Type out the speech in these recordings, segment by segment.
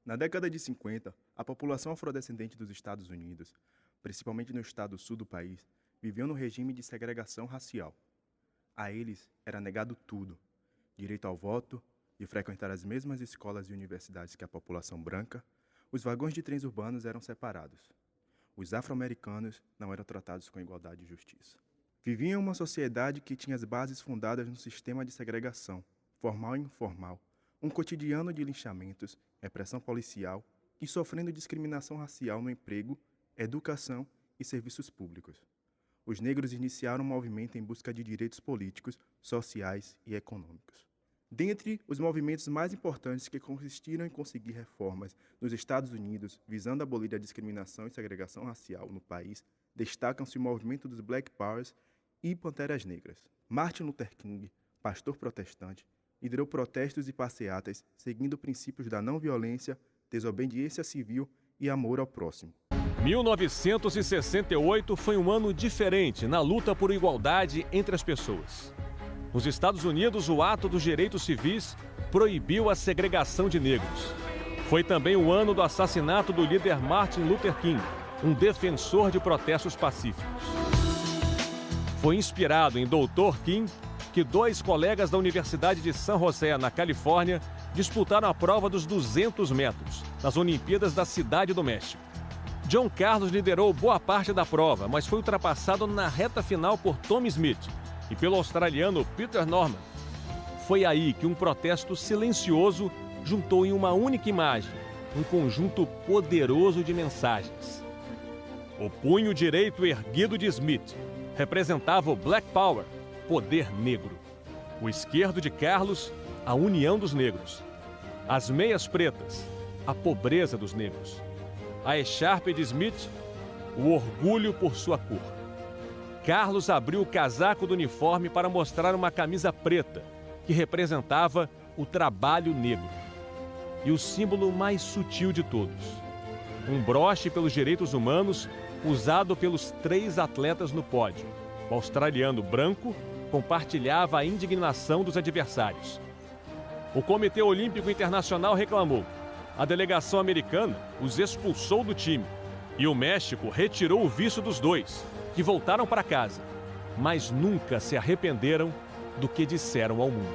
Na década de 50, a população afrodescendente dos Estados Unidos, principalmente no estado sul do país, viveu no regime de segregação racial. A eles era negado tudo: direito ao voto, de frequentar as mesmas escolas e universidades que a população branca. Os vagões de trens urbanos eram separados. Os afro-americanos não eram tratados com igualdade e justiça. Viviam em uma sociedade que tinha as bases fundadas no sistema de segregação, formal e informal, um cotidiano de linchamentos, repressão policial e sofrendo discriminação racial no emprego, educação e serviços públicos. Os negros iniciaram um movimento em busca de direitos políticos, sociais e econômicos. Dentre os movimentos mais importantes que consistiram em conseguir reformas nos Estados Unidos visando abolir a discriminação e segregação racial no país, destacam-se o movimento dos Black Powers e Panteras Negras. Martin Luther King, pastor protestante, liderou protestos e passeatas seguindo princípios da não violência, desobediência civil e amor ao próximo. 1968 foi um ano diferente na luta por igualdade entre as pessoas. Nos Estados Unidos, o Ato dos Direitos Civis proibiu a segregação de negros. Foi também o ano do assassinato do líder Martin Luther King, um defensor de protestos pacíficos. Foi inspirado em Dr. King que dois colegas da Universidade de San José, na Califórnia, disputaram a prova dos 200 metros, nas Olimpíadas da Cidade do México. John Carlos liderou boa parte da prova, mas foi ultrapassado na reta final por Tom Smith e pelo australiano Peter Norman. Foi aí que um protesto silencioso juntou em uma única imagem um conjunto poderoso de mensagens. O punho direito erguido de Smith representava o Black Power, poder negro. O esquerdo de Carlos, a união dos negros. As meias pretas, a pobreza dos negros. A echarpe de Smith, o orgulho por sua cor. Carlos abriu o casaco do uniforme para mostrar uma camisa preta, que representava o trabalho negro. E o símbolo mais sutil de todos, um broche pelos direitos humanos usado pelos 3 atletas no pódio. O australiano branco compartilhava a indignação dos adversários. O Comitê Olímpico Internacional reclamou. A delegação americana os expulsou do time. E o México retirou o visto dos dois, que voltaram para casa, mas nunca se arrependeram do que disseram ao mundo.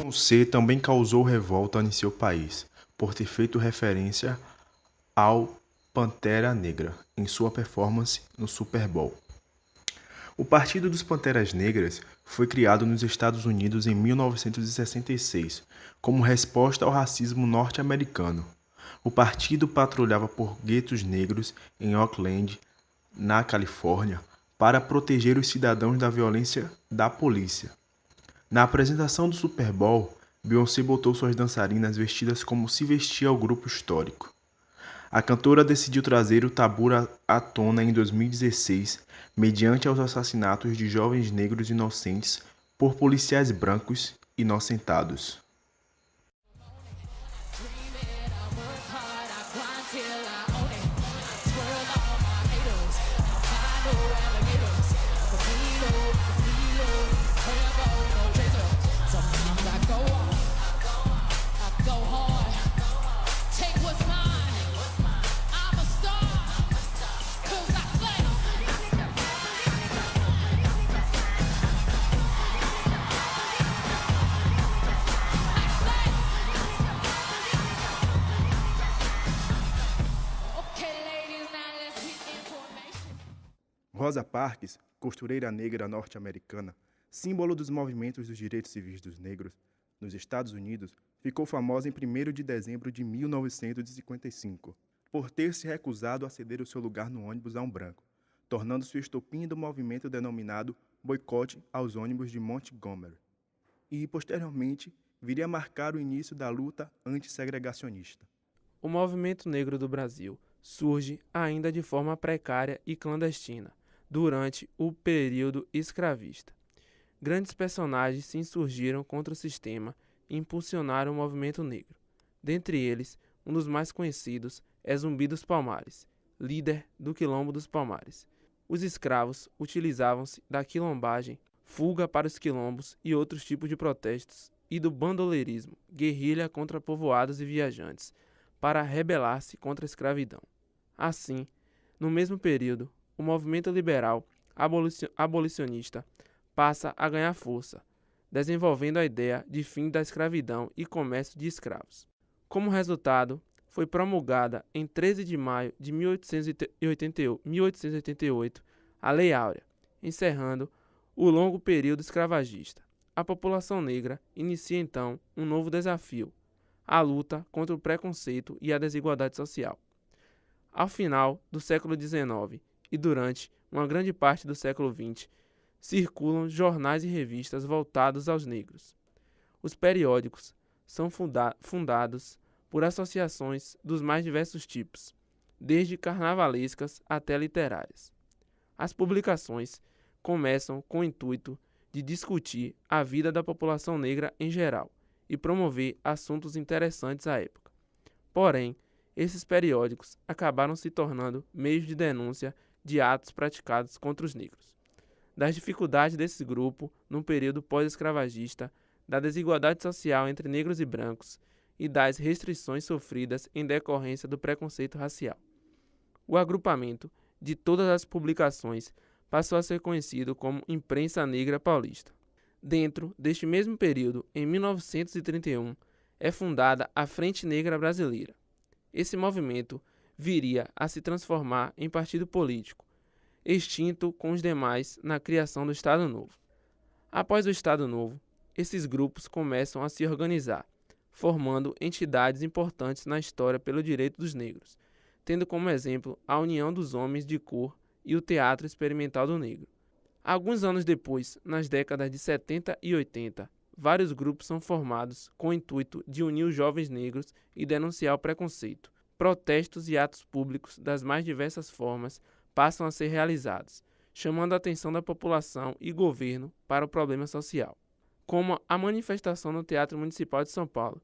O C também causou revolta em seu país, por ter feito referência ao Pantera Negra em sua performance no Super Bowl. O Partido dos Panteras Negras foi criado nos Estados Unidos em 1966, como resposta ao racismo norte-americano. O partido patrulhava por guetos negros em Oakland, na Califórnia, para proteger os cidadãos da violência da polícia. Na apresentação do Super Bowl, Beyoncé botou suas dançarinas vestidas como se vestia o grupo histórico. A cantora decidiu trazer o tabu à tona em 2016, mediante aos assassinatos de jovens negros inocentes por policiais brancos inocentados. Rosa Parks, costureira negra norte-americana, símbolo dos movimentos dos direitos civis dos negros, nos Estados Unidos, ficou famosa em 1º de dezembro de 1955, por ter se recusado a ceder o seu lugar no ônibus a um branco, tornando-se o estopim do movimento denominado Boicote aos Ônibus de Montgomery, e, posteriormente, viria a marcar o início da luta antissegregacionista. O movimento negro do Brasil surge ainda de forma precária e clandestina, durante o período escravista. Grandes personagens se insurgiram contra o sistema e impulsionaram o movimento negro. Dentre eles, um dos mais conhecidos é Zumbi dos Palmares, líder do Quilombo dos Palmares. Os escravos utilizavam-se da quilombagem, fuga para os quilombos e outros tipos de protestos, e do bandoleirismo, guerrilha contra povoados e viajantes, para rebelar-se contra a escravidão. Assim, no mesmo período, o movimento liberal abolicionista passa a ganhar força, desenvolvendo a ideia de fim da escravidão e comércio de escravos. Como resultado, foi promulgada em 13 de maio de 1888 a Lei Áurea, encerrando o longo período escravagista. A população negra inicia então um novo desafio, a luta contra o preconceito e a desigualdade social. Ao final do século XIX e durante uma grande parte do século XX, circulam jornais e revistas voltados aos negros. Os periódicos são fundados por associações dos mais diversos tipos, desde carnavalescas até literárias. As publicações começam com o intuito de discutir a vida da população negra em geral e promover assuntos interessantes à época. Porém, esses periódicos acabaram se tornando meios de denúncia de atos praticados contra os negros, das dificuldades desse grupo no período pós-escravagista, da desigualdade social entre negros e brancos e das restrições sofridas em decorrência do preconceito racial. O agrupamento de todas as publicações passou a ser conhecido como Imprensa Negra Paulista. Dentro deste mesmo período, em 1931, é fundada a Frente Negra Brasileira. Esse movimento viria a se transformar em partido político, extinto com os demais na criação do Estado Novo. Após o Estado Novo, esses grupos começam a se organizar, formando entidades importantes na história pelo direito dos negros, tendo como exemplo a União dos Homens de Cor e o Teatro Experimental do Negro. Alguns anos depois, nas décadas de 70 e 80, vários grupos são formados com o intuito de unir os jovens negros e denunciar o preconceito. Protestos e atos públicos das mais diversas formas passam a ser realizados, chamando a atenção da população e governo para o problema social, como a manifestação no Teatro Municipal de São Paulo,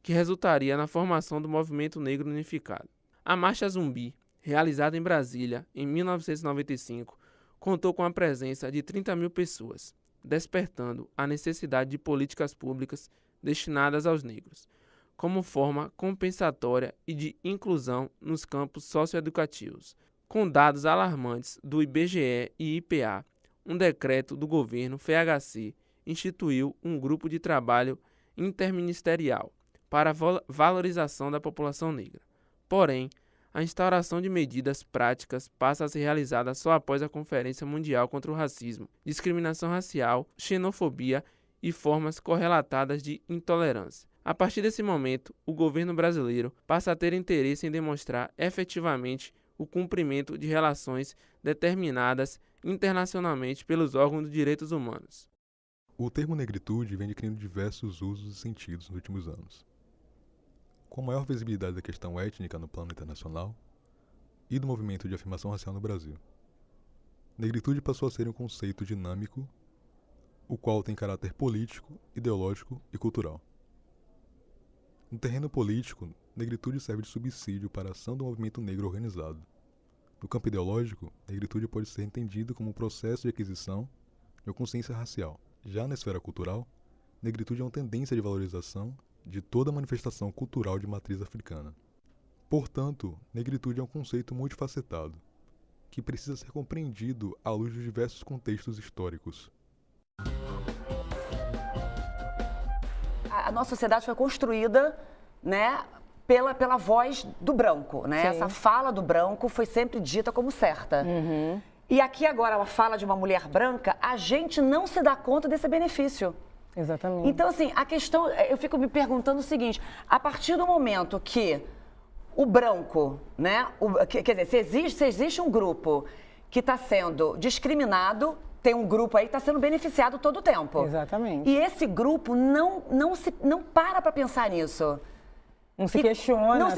que resultaria na formação do Movimento Negro Unificado. A Marcha Zumbi, realizada em Brasília em 1995, contou com a presença de 30 mil pessoas, despertando a necessidade de políticas públicas destinadas aos negros, como forma compensatória e de inclusão nos campos socioeducativos. Com dados alarmantes do IBGE e IPA, um decreto do governo FHC instituiu um grupo de trabalho interministerial para a valorização da população negra. Porém, a instauração de medidas práticas passa a ser realizada só após a Conferência Mundial contra o Racismo, Discriminação Racial, Xenofobia e formas correlatadas de intolerância. A partir desse momento, o governo brasileiro passa a ter interesse em demonstrar efetivamente o cumprimento de relações determinadas internacionalmente pelos órgãos de direitos humanos. O termo negritude vem adquirindo diversos usos e sentidos nos últimos anos, com maior visibilidade da questão étnica no plano internacional e do movimento de afirmação racial no Brasil. Negritude passou a ser um conceito dinâmico, o qual tem caráter político, ideológico e cultural. No terreno político, negritude serve de subsídio para a ação do movimento negro organizado. No campo ideológico, negritude pode ser entendido como um processo de aquisição de uma consciência racial. Já na esfera cultural, negritude é uma tendência de valorização de toda manifestação cultural de matriz africana. Portanto, negritude é um conceito multifacetado, que precisa ser compreendido à luz dos diversos contextos históricos. A nossa sociedade foi construída, né, pela voz do branco, né? Sim. Essa fala do branco foi sempre dita como certa. E aqui agora ela fala de uma mulher branca, a gente não se dá conta desse benefício. Exatamente. Então, assim, a questão, eu fico me perguntando o seguinte, a partir do momento que o branco, né, quer dizer, se existe um grupo que está sendo discriminado, tem um grupo aí que está sendo beneficiado todo o tempo. Exatamente. E esse grupo não para pensar nisso. Não se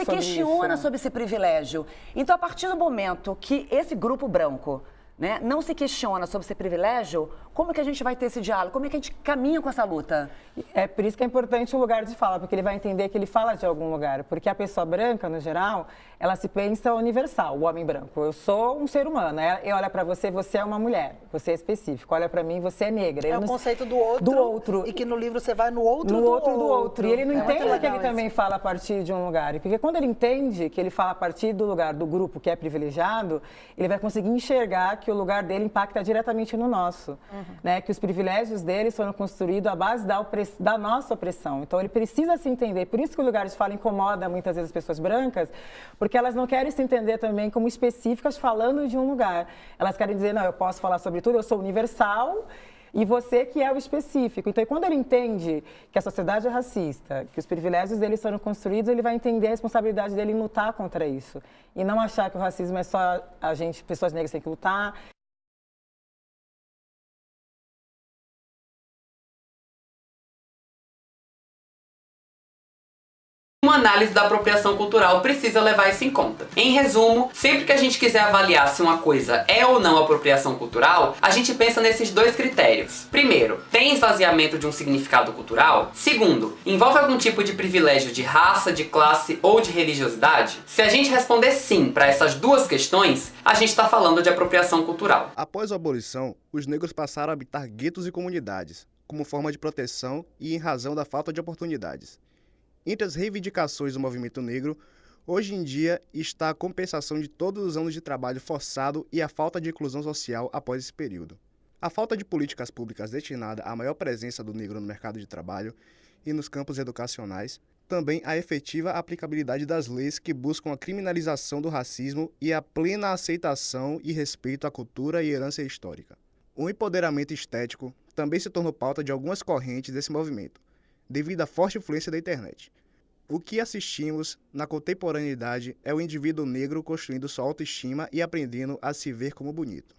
questiona sobre esse privilégio. Então, a partir do momento que esse grupo branco, né, não se questiona sobre esse privilégio, como é que a gente vai ter esse diálogo? Como é que a gente caminha com essa luta? É por isso que é importante o lugar de fala, porque ele vai entender que ele fala de algum lugar. Porque a pessoa branca, no geral, ela se pensa universal, o homem branco. Eu sou um ser humano. Eu olho para você, você é uma mulher, você é específico. Olha para mim, você é negra. É o conceito do outro. Do outro. E que no livro você vai no outro no do outro do outro. E ele não entende que ele isso. também fala a partir de um lugar. Porque quando ele entende que ele fala a partir do lugar do grupo que é privilegiado, ele vai conseguir enxergar que o lugar dele impacta diretamente no nosso. Né? Que os privilégios dele foram construídos à base da nossa opressão. Então ele precisa se entender. Por isso que o lugar de fala incomoda muitas vezes as pessoas brancas, porque elas não querem se entender também como específicas falando de um lugar. Elas querem dizer, não, eu posso falar sobre tudo, eu sou universal, e você que é o específico. Então, quando ele entende que a sociedade é racista, que os privilégios dele foram construídos, ele vai entender a responsabilidade dele em lutar contra isso. E não achar que o racismo é só a gente, pessoas negras têm que lutar. Uma análise da apropriação cultural precisa levar isso em conta. Em resumo, sempre que a gente quiser avaliar se uma coisa é ou não apropriação cultural, a gente pensa nesses dois critérios. Primeiro, tem esvaziamento de um significado cultural? Segundo, envolve algum tipo de privilégio de raça, de classe ou de religiosidade? Se a gente responder sim para essas duas questões, a gente está falando de apropriação cultural. Após a abolição, os negros passaram a habitar guetos e comunidades, como forma de proteção e em razão da falta de oportunidades. Entre as reivindicações do movimento negro, hoje em dia está a compensação de todos os anos de trabalho forçado e a falta de inclusão social após esse período. A falta de políticas públicas destinada à maior presença do negro no mercado de trabalho e nos campos educacionais, também a efetiva aplicabilidade das leis que buscam a criminalização do racismo e a plena aceitação e respeito à cultura e herança histórica. O empoderamento estético também se tornou pauta de algumas correntes desse movimento, devido à forte influência da internet. O que assistimos na contemporaneidade é o indivíduo negro construindo sua autoestima e aprendendo a se ver como bonito.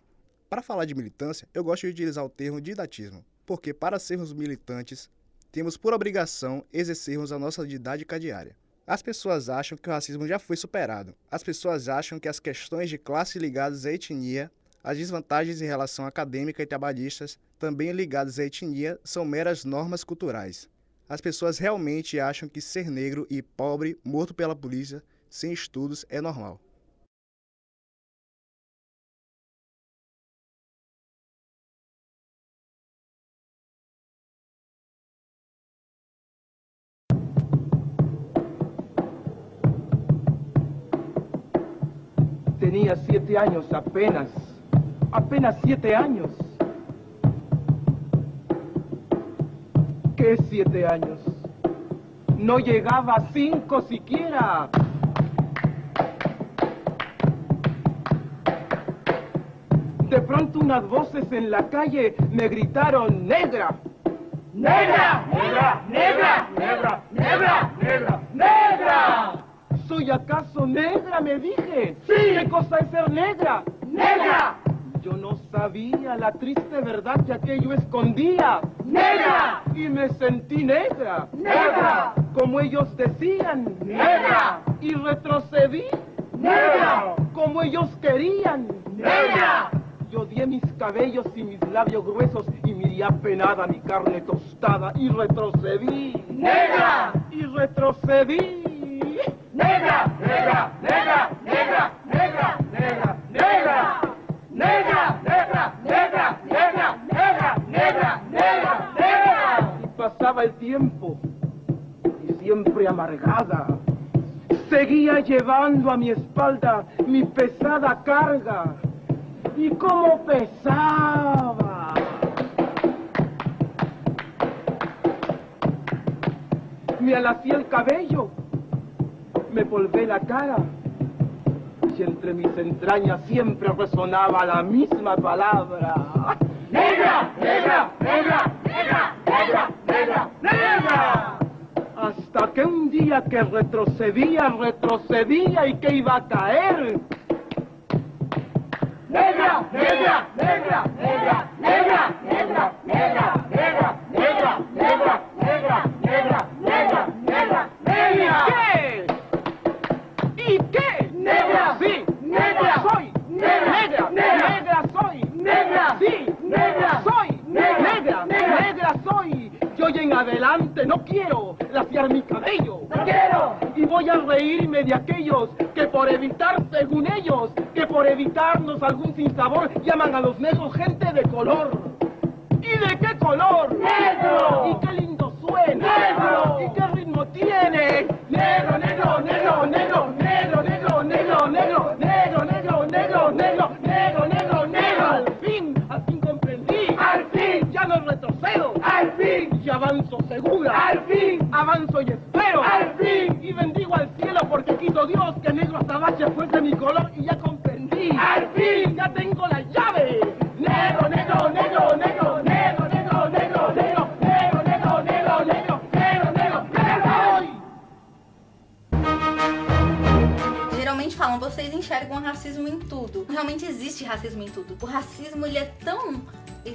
Para falar de militância, eu gosto de utilizar o termo didatismo, porque para sermos militantes, temos por obrigação exercermos a nossa didática diária. As pessoas acham que o racismo já foi superado. As pessoas acham que as questões de classe ligadas à etnia, as desvantagens em relação acadêmica e trabalhistas, também ligadas à etnia, são meras normas culturais. As pessoas realmente acham que ser negro e pobre, morto pela polícia, sem estudos, é normal. Tenía 7 años apenas 7 años. ¿Qué 7 años? No llegaba a 5 siquiera. De pronto unas voces en la calle me gritaron, ¡negra! ¡Negra! ¡Negra! ¡Negra! ¡Negra! ¡Negra! ¡Negra! ¡Negra! ¿Soy acaso negra? Me dije. ¡Sí! ¿Qué cosa es ser negra? ¡Negra! Yo no sabía la triste verdad que aquello escondía. ¡Negra! Y me sentí negra. ¡Negra! Como ellos decían. ¡Negra! Y retrocedí. ¡Negra! Como ellos querían. ¡Negra! Yo odié mis cabellos y mis labios gruesos y miré apenada mi carne tostada y retrocedí. ¡Negra! Y retrocedí. ¡Negra! ¡Negra! ¡Negra! ¡Negra! ¡Negra! ¡Negra! ¡Negra! ¡Negra! ¡Negra! ¡Negra! ¡Negra! ¡Negra! ¡Negra! ¡Negra! ¡Negra! Y pasaba el tiempo y siempre amargada seguía llevando a mi espalda mi pesada carga. ¡Y cómo pesaba! Me alacé el cabello, me polvé la cara y entre mis entrañas siempre resonaba la misma palabra. ¡Negra! ¡Negra! ¡Negra! ¡Negra! ¡Negra! ¡Negra! ¡Negra! Hasta que un día que retrocedía y que iba a caer. ¡Negra! ¡Negra! ¡Negra! ¡Negra! ¡Negra! ¡Negra! ¡Negra! ¡Negra! ¡Negra! ¡Negra! ¡Negra! ¡Negra! ¡Negra! ¡Negra! ¡Negra! ¿Qué? ¿Y qué? ¡Negra! ¡Sí! ¡Negra soy! ¡Negra! ¡Negra! ¡Negra soy! acariciar mi cabello. ¡Te quiero! Y voy a reírme de aquellos que por evitar, según ellos, que por evitarnos algún sinsabor, llaman a los negros gente de color. ¿Y de qué color? ¡Negro! ¿Y qué lindo suena? ¡Negro! ¿Y qué ritmo tiene? Negro, negro, negro, negro, negro, negro, negro, negro, negro, negro, negro, negro, negro, negro, negro. Al fin comprendí. Al fin, ya no retrocedo. Al fin, y avanzo segura. Al fin, avanzo y espero. Al fin, y bendigo al cielo porque quiso Dios que negro azabache fuese mi color y ya comprendí. Al fin, ya tengo la llave. Negro, negro, negro, negro, negro, negro, negro, negro, negro, negro, negro, negro, negro, negro, negro. Geralmente falam, vocês enxergam racismo em tudo. Realmente existe racismo em tudo. O racismo, ele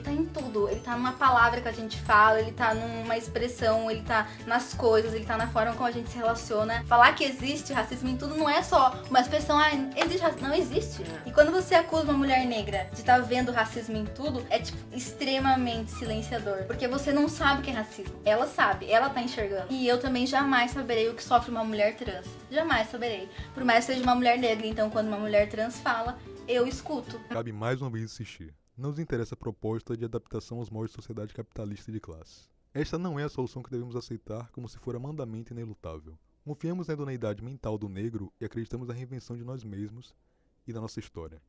tá em tudo. Ele tá numa palavra que a gente fala, ele tá numa expressão, ele tá nas coisas, ele tá na forma como a gente se relaciona. Falar que existe racismo em tudo não é só uma expressão, existe racismo. Não existe. E quando você acusa uma mulher negra de estar vendo racismo em tudo, é tipo extremamente silenciador. Porque você não sabe o que é racismo. Ela sabe, ela tá enxergando. E eu também jamais saberei o que sofre uma mulher trans. Jamais saberei. Por mais que seja uma mulher negra, então quando uma mulher trans fala, eu escuto. Cabe mais uma vez insistir. Não nos interessa a proposta de adaptação aos moldes de sociedade capitalista de classe. Esta não é a solução que devemos aceitar como se fora mandamento inelutável. Confiamos na idoneidade mental do negro e acreditamos na reinvenção de nós mesmos e da nossa história.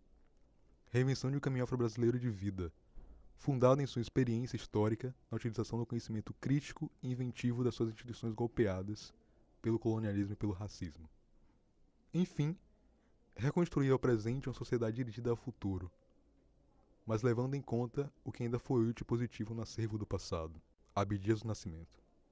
Reinvenção de um caminho afro-brasileiro de vida, fundado em sua experiência histórica na utilização do conhecimento crítico e inventivo das suas instituições golpeadas pelo colonialismo e pelo racismo. Enfim, reconstruir ao presente uma sociedade dirigida ao futuro, mas levando em conta o que ainda foi útil e positivo no acervo do passado. Abdias do Nascimento.